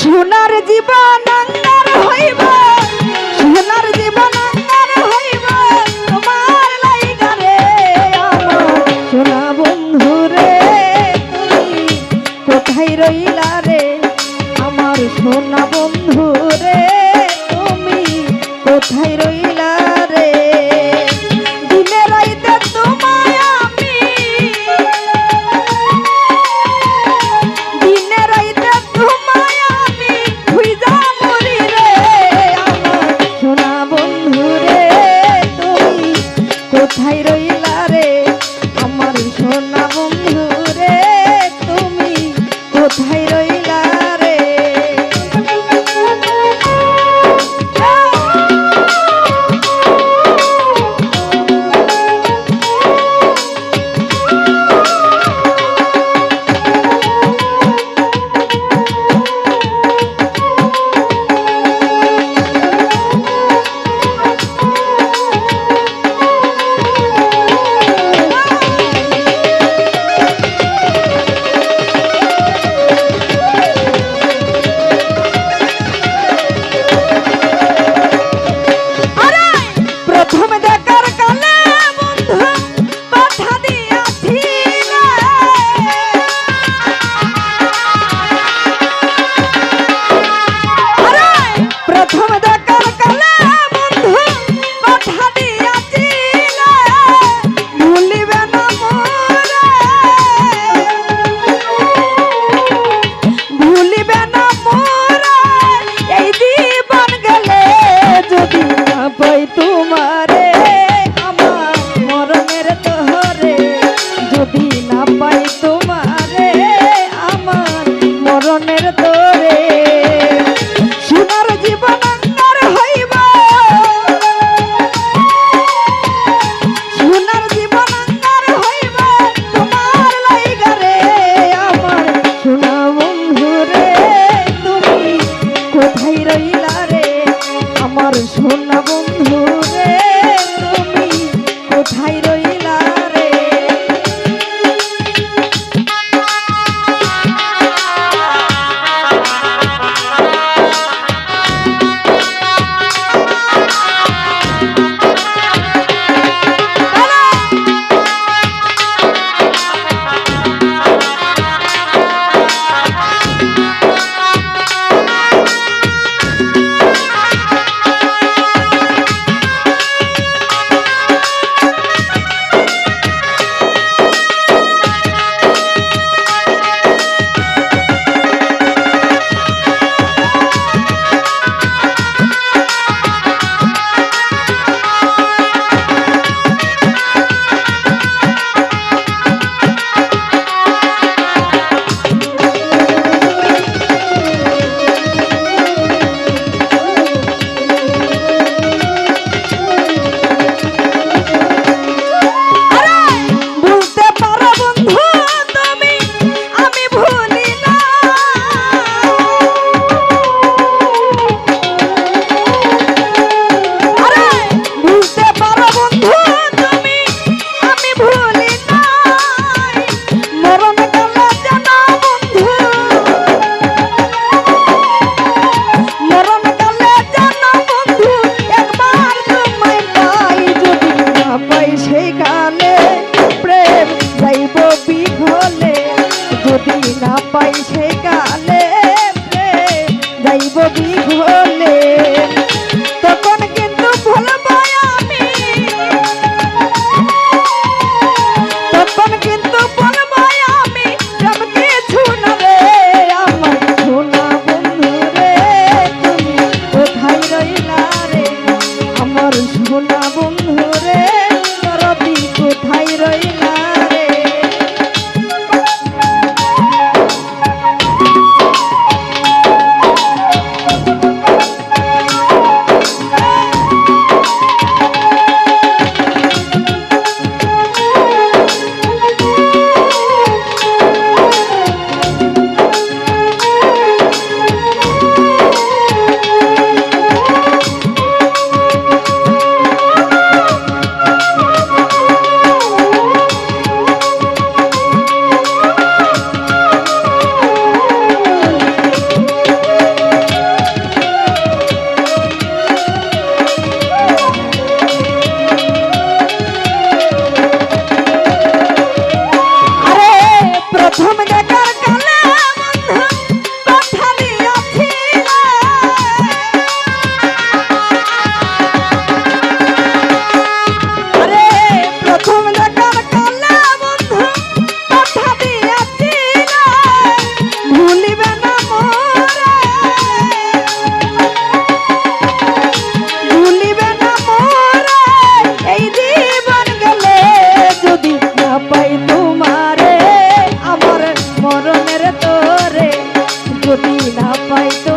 সোনার জীবন আঙ্গার হইব, সোনার জীবন আঙ্গার হইব তোমার লাইগা রে আমার সোনা বন্ধু রে, তুমি কোথায় রইলা রে আমার সোনা বন্ধু রে, তুমি কোথায় রইলা রে। দিনে রাইতে তোমায় আমি, দিনে রাইতে তোমায় আমি খুঁজা মরি রে আমার সোনা বন্ধু রে, তুমি কোথায় রইলা রে আমার সোনা বন্ধু রে, তুমি কোথায় রইলা রে। তোমারে আমার মরণের তোহরে যদি না পাই তোমারে আমার মরণের তোরে, সোনার জীবন আঙ্গার হইব, সোনার জীবন আঙ্গার হইব তোমার লাইগা রে আমার সোনা বন্ধু রে, তুমি কোথায় রইলা রে আমার সোনা বন্ধু রে, তুমি কোথায় রইলা রে। যদি না পাই সে কালে প্রেম যাইব বিঘলে, তখন কিন্তু ভুলব আমি, তখন কিন্তু বলব আমি সব কিছু না রে আমার সোনা বন্ধু রে, তুমি কোথায় রইলা রে আমার সোনা বন্ধু রে, রবি কোথায় রইলা রে। তাই তো